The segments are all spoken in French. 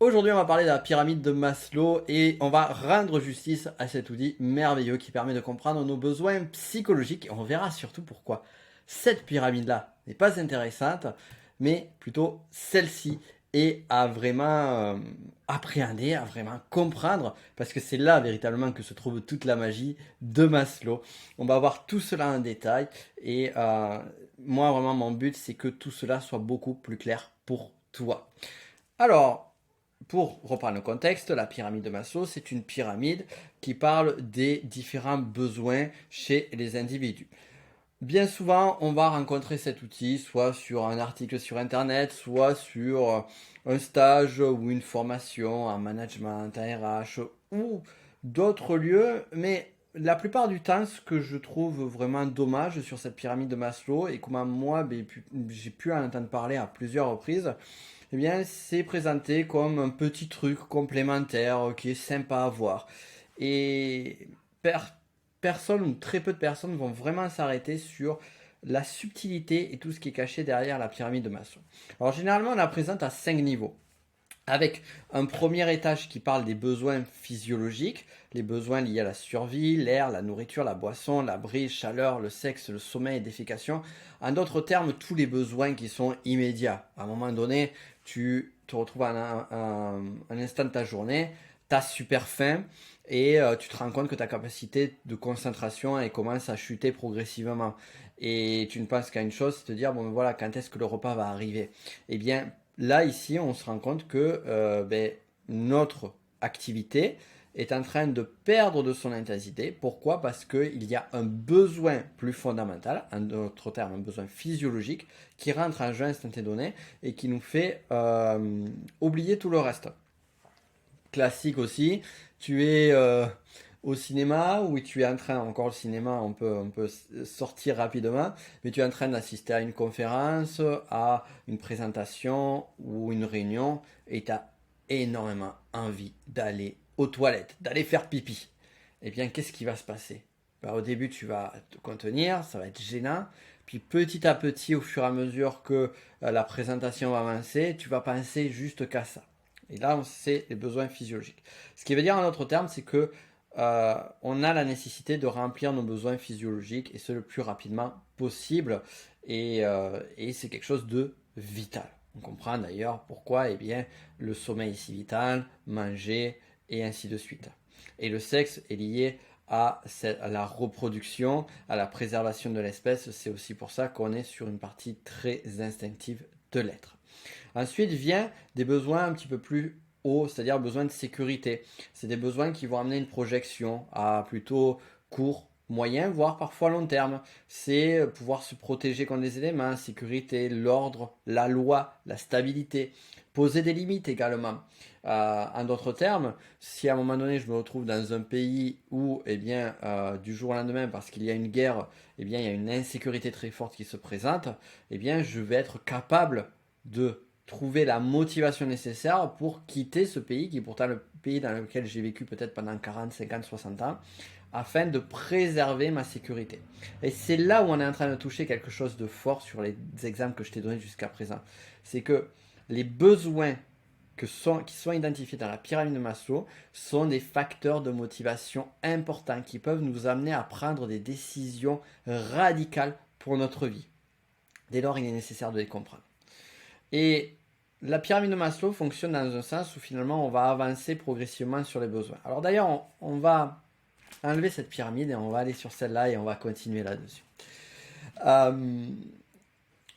Aujourd'hui, on va parler de la pyramide de Maslow et on va rendre justice à cet outil merveilleux qui permet de comprendre nos besoins psychologiques. Et on verra surtout pourquoi cette pyramide-là n'est pas intéressante, mais plutôt celle-ci est à vraiment appréhender, à vraiment comprendre, parce que c'est là véritablement que se trouve toute la magie de Maslow. On va voir tout cela en détail et moi vraiment mon but c'est que tout cela soit beaucoup plus clair pour toi. Alors, pour reprendre le contexte, la pyramide de Maslow, c'est une pyramide qui parle des différents besoins chez les individus. Bien souvent, on va rencontrer cet outil soit sur un article sur Internet, soit sur un stage ou une formation en management, en RH ou d'autres lieux, mais la plupart du temps, ce que je trouve vraiment dommage sur cette pyramide de Maslow et comment moi j'ai pu en entendre parler à plusieurs reprises, eh bien, c'est présenté comme un petit truc complémentaire qui est sympa à voir. Et per- personne ou très peu de personnes vont vraiment s'arrêter sur la subtilité et tout ce qui est caché derrière la pyramide de Maslow. Alors généralement, on la présente à 5 niveaux. Avec un premier étage qui parle des besoins physiologiques, les besoins liés à la survie, l'air, la nourriture, la boisson, l'abri, chaleur, le sexe, le sommeil et défécation. En d'autres termes, tous les besoins qui sont immédiats. À un moment donné, tu te retrouves à un instant de ta journée, tu as super faim et tu te rends compte que ta capacité de concentration elle commence à chuter progressivement. Et tu ne penses qu'à une chose, c'est de te dire, bon ben voilà, quand est-ce que le repas va arriver? Eh bien, là, ici, on se rend compte que notre activité est en train de perdre de son intensité. Pourquoi? Parce qu'il y a un besoin plus fondamental, en d'autres termes, un besoin physiologique, qui rentre en jeu à un instant donné et qui nous fait oublier tout le reste. Classique aussi, tu es au cinéma ou tu es en train, encore le cinéma, on peut sortir rapidement, mais tu es en train d'assister à une conférence, à une présentation ou une réunion et tu as énormément envie d'aller aux toilettes, d'aller faire pipi. Eh bien, qu'est-ce qui va se passer? Ben, au début, tu vas te contenir, ça va être gênant. Puis petit à petit, au fur et à mesure que la présentation va avancer, tu vas penser juste qu'à ça. Et là, c'est les besoins physiologiques. Ce qui veut dire en d'autres termes, c'est que on a la nécessité de remplir nos besoins physiologiques et ce le plus rapidement possible. Et c'est quelque chose de vital. On comprend d'ailleurs pourquoi, eh bien, le sommeil est si vital, manger et ainsi de suite. Et le sexe est lié à la reproduction, à la préservation de l'espèce. C'est aussi pour ça qu'on est sur une partie très instinctive de l'être. Ensuite vient des besoins un petit peu plus hauts, c'est-à-dire besoin de sécurité. C'est des besoins qui vont amener une projection à plutôt court, moyen, voire parfois long terme. C'est pouvoir se protéger contre les éléments, sécurité, l'ordre, la loi, la stabilité. Poser des limites également. En d'autres termes, si à un moment donné je me retrouve dans un pays où, eh bien, du jour au lendemain, parce qu'il y a une guerre, eh bien, il y a une insécurité très forte qui se présente, eh bien, je vais être capable de trouver la motivation nécessaire pour quitter ce pays, qui est pourtant le pays dans lequel j'ai vécu peut-être pendant 40, 50, 60 ans, afin de préserver ma sécurité. Et c'est là où on est en train de toucher quelque chose de fort sur les exemples que je t'ai donnés jusqu'à présent. C'est que les besoins qui sont identifiés dans la pyramide de Maslow sont des facteurs de motivation importants qui peuvent nous amener à prendre des décisions radicales pour notre vie. Dès lors, il est nécessaire de les comprendre. Et la pyramide de Maslow fonctionne dans un sens où finalement on va avancer progressivement sur les besoins. Alors d'ailleurs, on va enlever cette pyramide et on va aller sur celle-là et on va continuer là-dessus. Euh,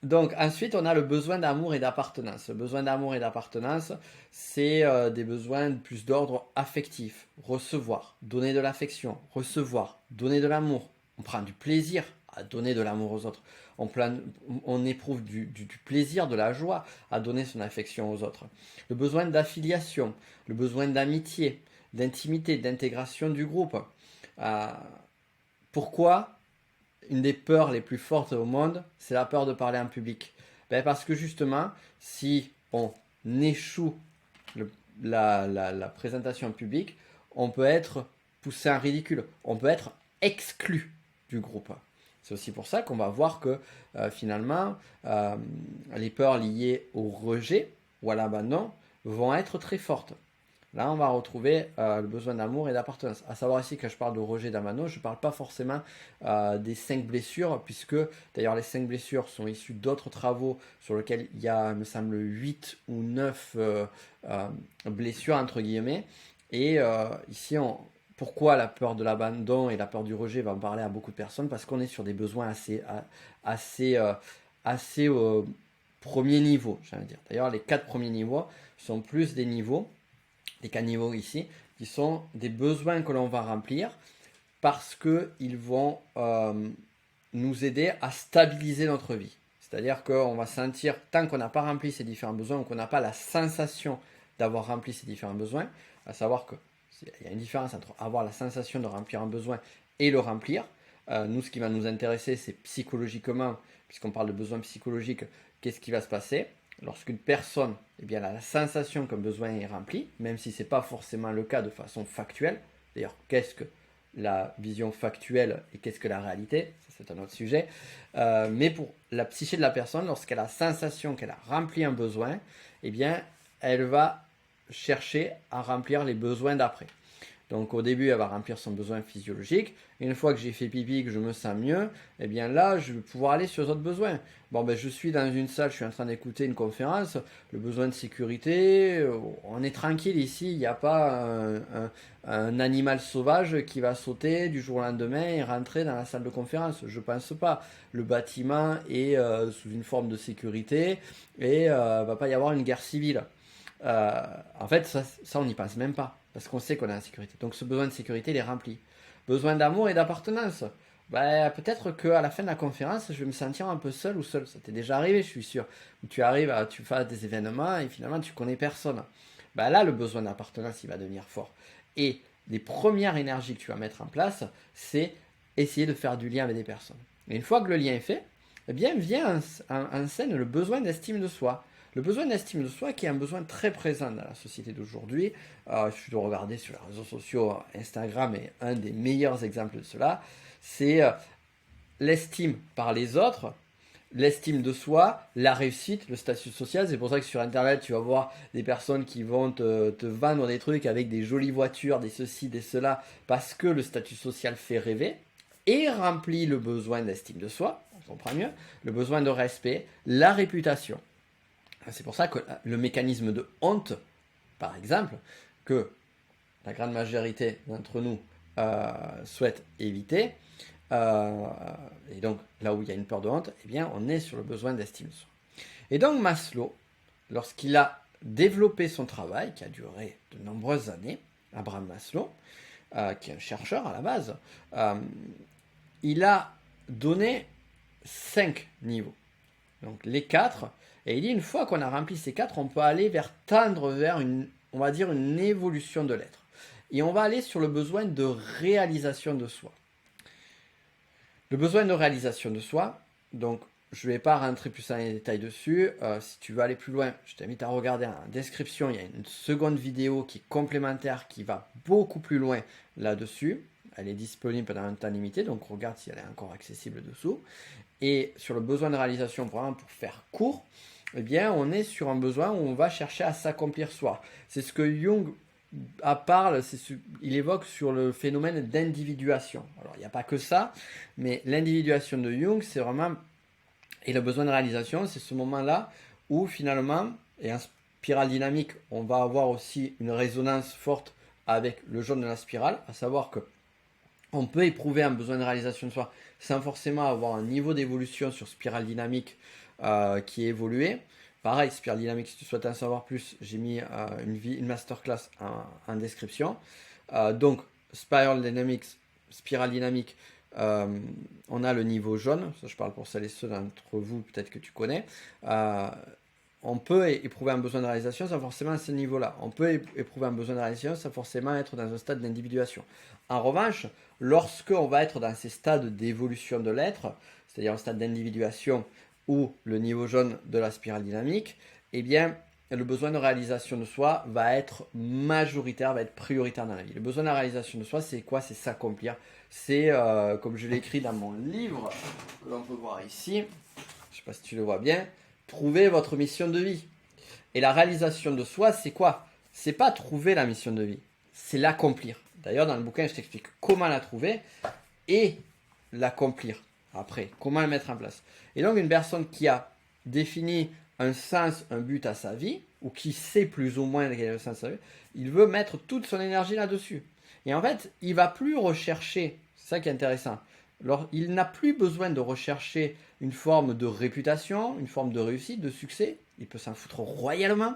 donc ensuite, on a le besoin d'amour et d'appartenance. Le besoin d'amour et d'appartenance, c'est des besoins plus d'ordre affectif. Recevoir, donner de l'affection, recevoir, donner de l'amour. On prend du plaisir à donner de l'amour aux autres. On éprouve du plaisir, de la joie à donner son affection aux autres. Le besoin d'affiliation, le besoin d'amitié, d'intimité, d'intégration du groupe. Euh, Pourquoi une des peurs les plus fortes au monde, c'est la peur de parler en public? Ben parce que justement, si on échoue le- la présentation en public, on peut être poussé en ridicule, on peut être exclu du groupe. C'est aussi pour ça qu'on va voir que finalement, les peurs liées au rejet ou à l'abandon vont être très fortes. Là, on va retrouver le besoin d'amour et d'appartenance. À savoir ici, quand je parle de Roger Damano, je ne parle pas forcément des 5 blessures, puisque d'ailleurs les 5 blessures sont issues d'autres travaux sur lesquels il y a, il me semble, 8 ou 9 blessures, entre guillemets. Et ici, pourquoi la peur de l'abandon et la peur du rejet va en parler à beaucoup de personnes? Parce qu'on est sur des besoins assez premier niveau, j'allais dire. D'ailleurs, les 4 premiers niveaux sont plus des niveaux, les 4 niveaux ici, qui sont des besoins que l'on va remplir parce qu'ils vont nous aider à stabiliser notre vie. C'est-à-dire qu'on va sentir, tant qu'on n'a pas rempli ces différents besoins, ou qu'on n'a pas la sensation d'avoir rempli ces différents besoins, à savoir qu'il y a une différence entre avoir la sensation de remplir un besoin et le remplir. Nous, ce qui va nous intéresser, c'est psychologiquement, puisqu'on parle de besoins psychologiques, qu'est-ce qui va se passer lorsqu'une personne a la sensation qu'un besoin est rempli, même si ce n'est pas forcément le cas de façon factuelle. D'ailleurs, qu'est-ce que la vision factuelle et qu'est-ce que la réalité? Ça, c'est un autre sujet. Mais pour la psyché de la personne, lorsqu'elle a la sensation qu'elle a rempli un besoin, elle va chercher à remplir les besoins d'après. Donc au début, elle va remplir son besoin physiologique. Et une fois que j'ai fait pipi, que je me sens mieux, là, je vais pouvoir aller sur les autres besoins. Je suis dans une salle, je suis en train d'écouter une conférence. Le besoin de sécurité, on est tranquille ici. Il n'y a pas un animal sauvage qui va sauter du jour au lendemain et rentrer dans la salle de conférence. Je ne pense pas. Le bâtiment est sous une forme de sécurité et il ne va pas y avoir une guerre civile. En fait, ça on n'y pense même pas, parce qu'on sait qu'on est en sécurité. Donc ce besoin de sécurité, il est rempli. Besoin d'amour et d'appartenance. Peut-être qu'à la fin de la conférence, je vais me sentir un peu seul ou seul. Ça t'est déjà arrivé, je suis sûr. Où tu arrives, tu fais des événements et finalement tu connais personne. Là, le besoin d'appartenance, il va devenir fort. Et les premières énergies que tu vas mettre en place, c'est essayer de faire du lien avec des personnes. Et une fois que le lien est fait, vient en scène le besoin d'estime de soi. Le besoin d'estime de soi qui est un besoin très présent dans la société d'aujourd'hui. Je suis de regarder sur les réseaux sociaux, Instagram est un des meilleurs exemples de cela. C'est l'estime par les autres, l'estime de soi, la réussite, le statut social. C'est pour ça que sur Internet, tu vas voir des personnes qui vont te vendre des trucs avec des jolies voitures, des ceci, des cela, parce que le statut social fait rêver et remplit le besoin d'estime de soi, on comprend mieux, le besoin de respect, la réputation. C'est pour ça que le mécanisme de honte, par exemple, que la grande majorité d'entre nous souhaite éviter, et donc là où il y a une peur de honte, on est sur le besoin d'estime de soi. Et donc Maslow, lorsqu'il a développé son travail, qui a duré de nombreuses années, Abraham Maslow, qui est un chercheur à la base, il a donné 5 niveaux. Donc les 4, et il dit une fois qu'on a rempli ces 4, on peut aller tendre vers une évolution de l'être. Et on va aller sur le besoin de réalisation de soi. Le besoin de réalisation de soi, donc je ne vais pas rentrer plus dans les détails dessus. Si tu veux aller plus loin, je t'invite à regarder en description, il y a une seconde vidéo qui est complémentaire, qui va beaucoup plus loin là-dessus. Elle est disponible pendant un temps limité, donc regarde si elle est encore accessible dessous. Et sur le besoin de réalisation, vraiment pour faire court, on est sur un besoin où on va chercher à s'accomplir soi. C'est ce que Jung il évoque sur le phénomène d'individuation. Alors, il n'y a pas que ça, mais l'individuation de Jung, c'est vraiment... Et le besoin de réalisation, c'est ce moment-là où finalement, et en spirale dynamique, on va avoir aussi une résonance forte avec le jaune de la spirale, à savoir que on peut éprouver un besoin de réalisation de soi sans forcément avoir un niveau d'évolution sur spirale dynamique qui est évolué. Pareil, spirale dynamique, si tu souhaites en savoir plus, j'ai mis une masterclass en description. Donc, spirale dynamique, on a le niveau jaune. Ça, je parle pour celles et ceux d'entre vous, peut-être que tu connais. On peut éprouver un besoin de réalisation sans forcément à ce niveau-là. On peut éprouver un besoin de réalisation sans forcément être dans un stade d'individuation. En revanche, lorsqu'on va être dans ces stades d'évolution de l'être, c'est-à-dire un stade d'individuation ou le niveau jaune de la spirale dynamique, le besoin de réalisation de soi va être majoritaire, va être prioritaire dans la vie. Le besoin de la réalisation de soi, c'est quoi? C'est s'accomplir. C'est, comme je l'ai écrit dans mon livre, que l'on peut voir ici, je ne sais pas si tu le vois bien, trouver votre mission de vie. Et la réalisation de soi, c'est quoi? C'est pas trouver la mission de vie, c'est l'accomplir. D'ailleurs, dans le bouquin, je t'explique comment la trouver et l'accomplir après, comment la mettre en place. Et donc, une personne qui a défini un sens, un but à sa vie, ou qui sait plus ou moins quel est le sens de sa vie, il veut mettre toute son énergie là-dessus. Et en fait, il va plus rechercher, c'est ça qui est intéressant, alors, il n'a plus besoin de rechercher une forme de réputation, une forme de réussite, de succès. Il peut s'en foutre royalement.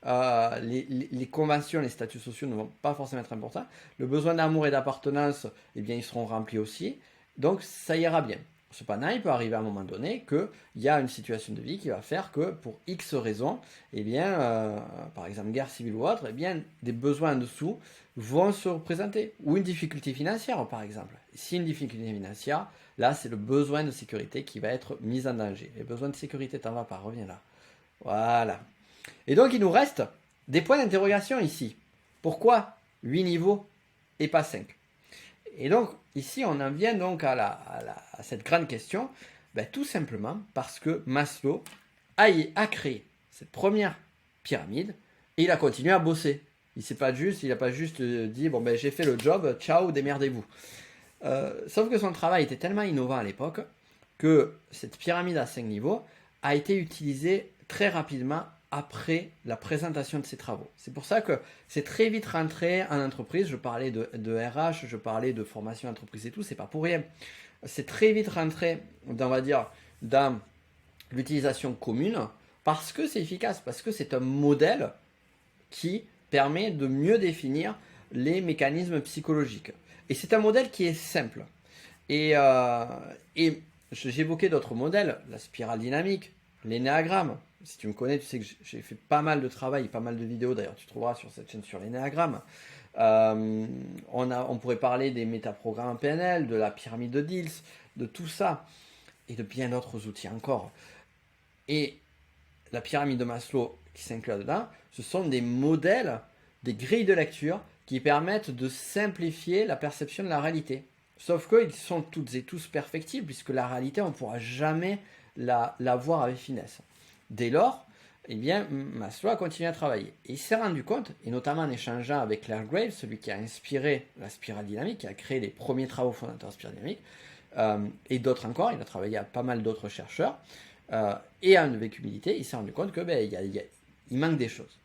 Les conventions, les statuts sociaux ne vont pas forcément être importants. Le besoin d'amour et d'appartenance, eh bien, ils seront remplis aussi. Donc, ça ira bien. Cependant, il peut arriver à un moment donné qu'il y a une situation de vie qui va faire que, pour X raisons, eh bien, par exemple, guerre civile ou autre, eh bien, des besoins en dessous vont se représenter. Ou une difficulté financière, par exemple. Si une difficulté financière, là, c'est le besoin de sécurité qui va être mis en danger. Les besoins de sécurité, t'en vas pas, reviens là. Voilà. Et donc, il nous reste des points d'interrogation ici. Pourquoi 8 niveaux et pas 5? Et donc, ici, on en vient donc à cette grande question, ben, tout simplement parce que Maslow a créé cette première pyramide et il a continué à bosser. Il n'a pas juste dit, bon ben j'ai fait le job, ciao, démerdez-vous. Sauf que son travail était tellement innovant à l'époque que cette pyramide à 5 niveaux a été utilisée très rapidement après la présentation de ses travaux. C'est pour ça que c'est très vite rentré en entreprise. Je parlais de RH, je parlais de formation entreprise et tout, c'est pas pour rien. C'est très vite rentré, on va dire, dans l'utilisation commune parce que c'est efficace, parce que c'est un modèle qui permet de mieux définir les mécanismes psychologiques. Et c'est un modèle qui est simple. Et j'évoquais d'autres modèles, la spirale dynamique, l'énéagramme. Si tu me connais, tu sais que j'ai fait pas mal de travail, pas mal de vidéos d'ailleurs, tu trouveras sur cette chaîne sur l'énéagramme. On pourrait parler des métaprogrammes PNL, de la pyramide de Diels, de tout ça, et de bien d'autres outils encore. Et la pyramide de Maslow qui s'inclut là-dedans, ce sont des modèles, des grilles de lecture qui permettent de simplifier la perception de la réalité. Sauf qu'ils sont toutes et tous perfectibles, puisque la réalité, on ne pourra jamais la voir avec finesse. Dès lors, eh bien, Maslow a continué à travailler. Et il s'est rendu compte, et notamment en échangeant avec Claire Graves, celui qui a inspiré la spirale dynamique, qui a créé les premiers travaux fondateurs de la spirale dynamique, et d'autres encore, il a travaillé avec pas mal d'autres chercheurs, et avec humilité, il s'est rendu compte que il manque des choses.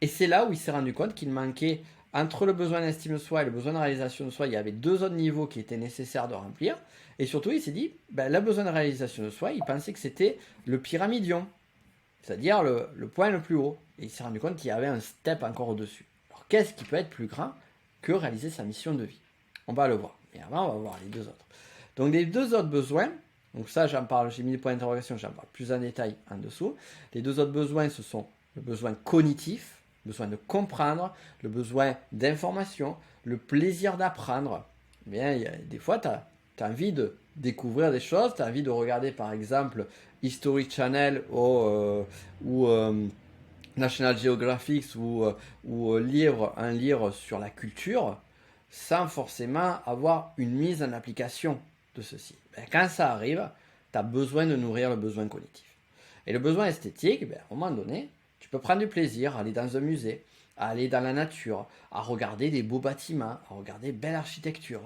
Et c'est là où il s'est rendu compte qu'il manquait, entre le besoin d'estime de soi et le besoin de réalisation de soi, il y avait 2 autres niveaux qui étaient nécessaires de remplir. Et surtout, il s'est dit, le besoin de réalisation de soi, il pensait que c'était le pyramidion, c'est-à-dire le point le plus haut. Et il s'est rendu compte qu'il y avait un step encore au-dessus. Alors, qu'est-ce qui peut être plus grand que réaliser sa mission de vie? On va le voir. Et avant, on va voir les 2 autres. Donc, les 2 autres besoins, donc ça, j'en parle, j'ai mis des points d'interrogation, j'en parle plus en détail en dessous. Les 2 autres besoins, ce sont le besoin cognitif, le besoin de comprendre, le besoin d'information, le plaisir d'apprendre. Bien, des fois, tu as envie de découvrir des choses, tu as envie de regarder par exemple History Channel ou National Geographic ou lire un livre sur la culture sans forcément avoir une mise en application de ceci. Quand ça arrive, tu as besoin de nourrir le besoin cognitif. Et le besoin esthétique, à un moment donné, tu peux prendre du plaisir à aller dans un musée, à aller dans la nature, à regarder des beaux bâtiments, à regarder belle architecture.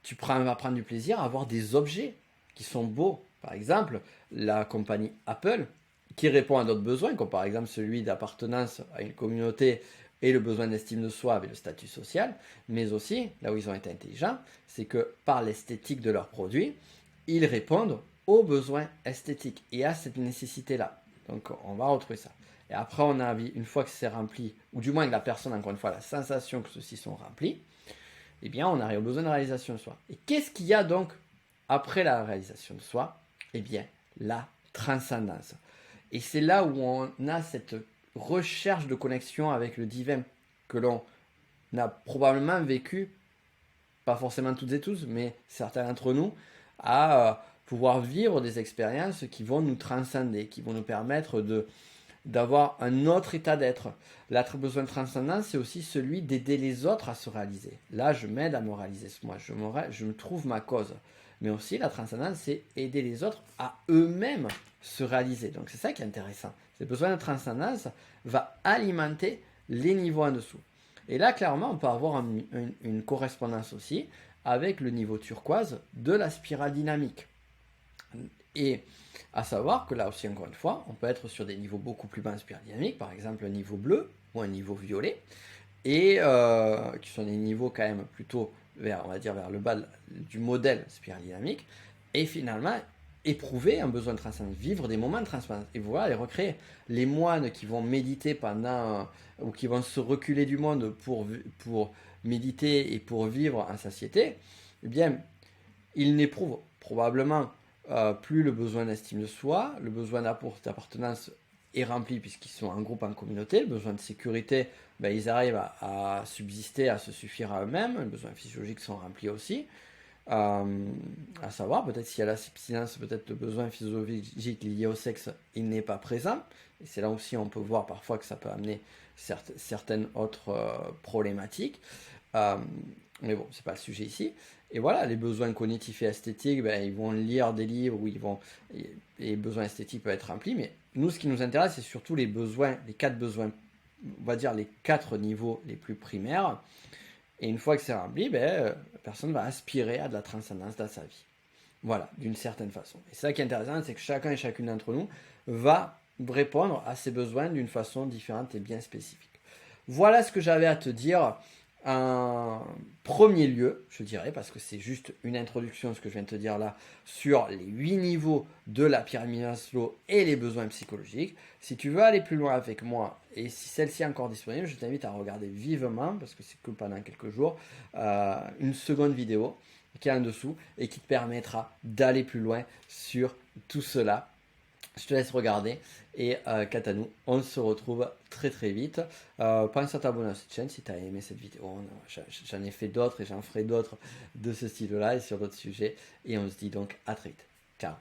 Tu vas prendre du plaisir à voir des objets qui sont beaux. Par exemple, la compagnie Apple, qui répond à d'autres besoins, comme par exemple celui d'appartenance à une communauté et le besoin d'estime de soi avec le statut social, mais aussi, là où ils ont été intelligents, c'est que par l'esthétique de leurs produits, ils répondent aux besoins esthétiques et à cette nécessité-là. Donc on va retrouver ça. Et après, on a envie, une fois que c'est rempli, ou du moins que la personne, encore une fois, la sensation que ceux-ci sont remplis, eh bien, on arrive au besoin de réalisation de soi. Et qu'est-ce qu'il y a donc après la réalisation de soi? Eh bien, la transcendance. Et c'est là où on a cette recherche de connexion avec le divin que l'on a probablement vécu, pas forcément toutes et tous, mais certains d'entre nous, à pouvoir vivre des expériences qui vont nous transcender, qui vont nous permettre d'avoir un autre état d'être. L'autre besoin de transcendance, c'est aussi celui d'aider les autres à se réaliser. Là, je m'aide à me réaliser, moi, je me trouve ma cause. Mais aussi, la transcendance, c'est aider les autres à eux-mêmes se réaliser. Donc, c'est ça qui est intéressant. Ces besoins de transcendance vont alimenter les niveaux en dessous. Et là, clairement, on peut avoir une correspondance aussi avec le niveau turquoise de la spirale dynamique. Et à savoir que là aussi, encore une fois, on peut être sur des niveaux beaucoup plus bas en spirale dynamique, par exemple un niveau bleu ou un niveau violet, et qui sont des niveaux quand même plutôt vers, on va dire, vers le bas du modèle spirale dynamique, et finalement éprouver un besoin de transcendance, vivre des moments de transcendance, et voilà, les recréer. Les moines qui vont méditer pendant, ou qui vont se reculer du monde pour méditer et pour vivre en satiété, eh bien, ils n'éprouvent probablement plus le besoin d'estime de soi, le besoin d'appartenance est rempli puisqu'ils sont en groupe, en communauté, le besoin de sécurité, ben, ils arrivent à subsister, à se suffire à eux-mêmes, les besoins physiologiques sont remplis aussi. À savoir, peut-être s'il y a l'abstinence, peut-être le besoin physiologique lié au sexe, il n'est pas présent. Et c'est là aussi on peut voir parfois que ça peut amener certaines autres problématiques. Mais bon, c'est pas le sujet ici. Et voilà, les besoins cognitifs et esthétiques, ben, ils vont lire des livres où les besoins esthétiques peuvent être remplis. Mais nous, ce qui nous intéresse, c'est surtout les besoins, les 4 besoins, on va dire les 4 niveaux les plus primaires. Et une fois que c'est rempli, ben, la personne va aspirer à de la transcendance dans sa vie. Voilà, d'une certaine façon. Et ça qui est intéressant, c'est que chacun et chacune d'entre nous va répondre à ses besoins d'une façon différente et bien spécifique. Voilà ce que j'avais à te dire en premier lieu, je dirais, parce que c'est juste une introduction, ce que je viens de te dire là, sur les 8 niveaux de la pyramide Maslow et les besoins psychologiques. Si tu veux aller plus loin avec moi, et si celle-ci est encore disponible, je t'invite à regarder vivement, parce que c'est que pendant quelques jours, une seconde vidéo qui est en dessous et qui te permettra d'aller plus loin sur tout cela. Je te laisse regarder et quant à nous, on se retrouve très très vite. Pense à t'abonner à cette chaîne si tu as aimé cette vidéo. J'en ai fait d'autres et j'en ferai d'autres de ce style-là et sur d'autres sujets. Et on se dit donc à très vite. Ciao.